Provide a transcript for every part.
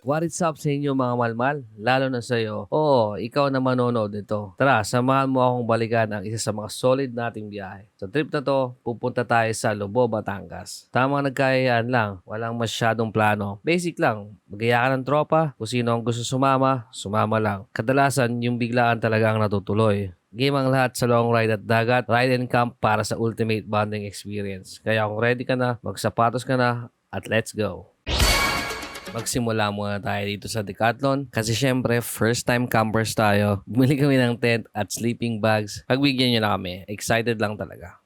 What is up sa inyo mga malmal? Lalo na sa'yo. Oo, ikaw na manonood nito. Tara, samahan mo akong balikan ang isa sa mga solid nating biyahe. Sa trip na to, pupunta tayo sa Lobo, Batangas. Tamang nagkayayaan lang, walang masyadong plano. Basic lang, magaya ka ng tropa, kung sino ang gusto sumama, sumama lang. Kadalasan, yung biglaan talaga ang natutuloy. Game ang lahat sa long ride at dagat, ride and camp para sa ultimate bonding experience. Kaya kung ready ka na, magsapatos ka na, at let's go! Magsimula muna tayo dito sa Decathlon kasi syempre first time campers tayo. Bumili kami ng tent at sleeping bags. Pagbigyan nyo na kami, excited lang talaga.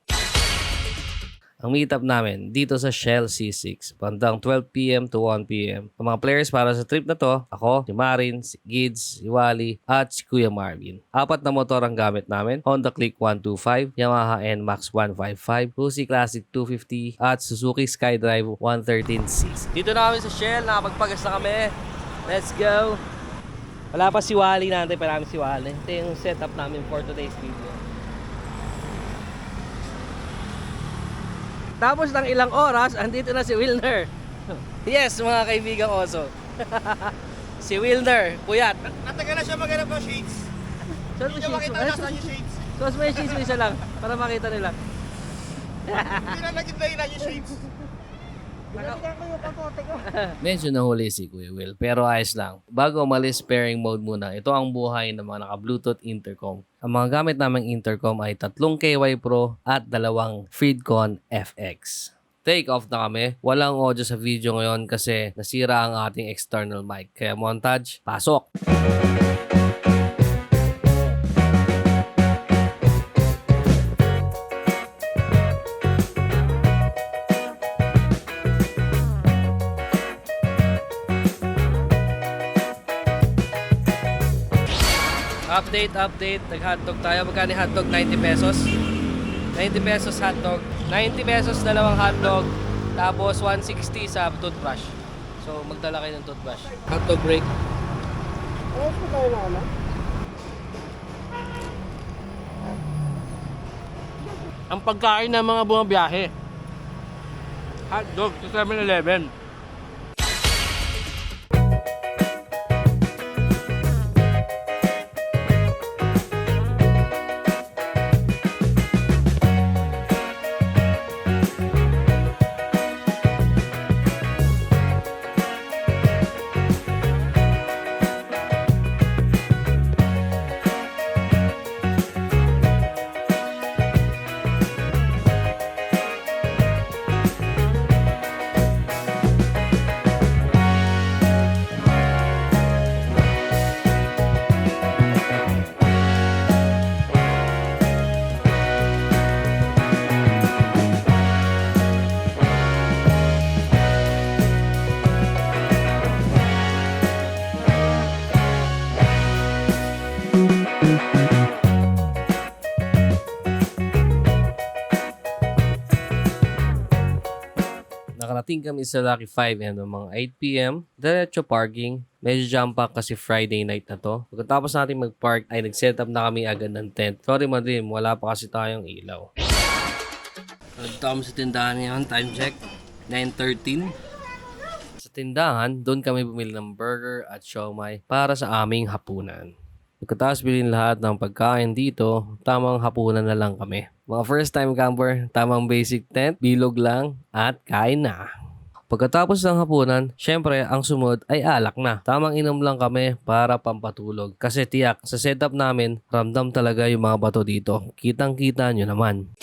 Ang meetup namin dito sa Shell C6, bandang 12 PM to 1 PM. Ang mga players para sa trip na to, ako, si Marin, si Gids, si Wally, at si Kuya Marvin. 4 na motor ang gamit namin, Honda Click 125, Yamaha NMAX 155, Rusi Classic 250, at Suzuki SkyDrive 113cc. Dito na kami sa Shell, nakapagpagas na kami. Let's go! Wala pa si Wally natin, pa namin si Wally. Ito yung setup namin for today's video. Tapos ng ilang oras, andito na si Wilner. Yes, mga kaibigan Oso. Si Wilner, puyat. Natagal na siya maghanap ng shades. Hindi niya makita nasa yung shades. So, may shades mo isa lang, para makita nila. Hindi na naging dahilan yung shades. Medyo nahuli si Kuya Will, pero ayos lang. Bago umalis, pairing mode muna. Ito ang buhay ng mga naka-Bluetooth intercom. Ang mga gamit naming intercom ay 3 KY Pro at 2 Freedcon FX. Take off na kami. Walang audio sa video ngayon kasi nasira ang ating external mic. Kaya montage, pasok! Update. Nag-hotdog tayo. Magkano yung hotdog? 90 pesos. 90 pesos hotdog. 90 pesos dalawang hotdog. Tapos 160 sa toothbrush. So, magdala kayo ng toothbrush. Hotdog break. Ano po tayo na ano? Ang pagkain ng mga bumabiyahe. Hotdog sa 7-Eleven. Nakarating kami sa Lucky 5 and mga 8 PM. Diretso parking. Medyo jam pack kasi Friday night na to. Pagkatapos natin mag-park ay nag-set up na kami agad ng tent. Sorry Madrim, wala pa kasi tayong ilaw. Nagpunta kami sa tindahan ngayon. Time check, 9:13. Sa tindahan, doon kami bumili ng burger at siomai para sa aming hapunan. Pagkatapos bilhin lahat ng pagkain dito, tamang hapunan na lang kami. Mga first time camper, tamang basic tent, bilog lang, at kain na. Pagkatapos ng hapunan, syempre ang sumunod ay alak na. Tamang inom lang kami para pampatulog. Kasi tiyak, sa setup namin, ramdam talaga yung mga bato dito. Kitang-kita nyo naman.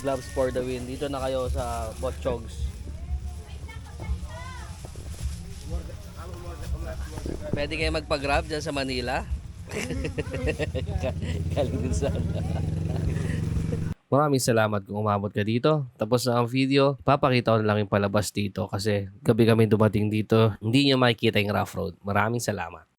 Gloves for the win. Dito na kayo sa Botchogs. Pwede kayo magpa-grab dyan sa Manila. Galing din sana. Maraming salamat kung umabot ka dito. Tapos na ang video, papakita ko na lang yung palabas dito kasi gabi kami dumating dito. Hindi nyo makikita yung rough road. Maraming salamat.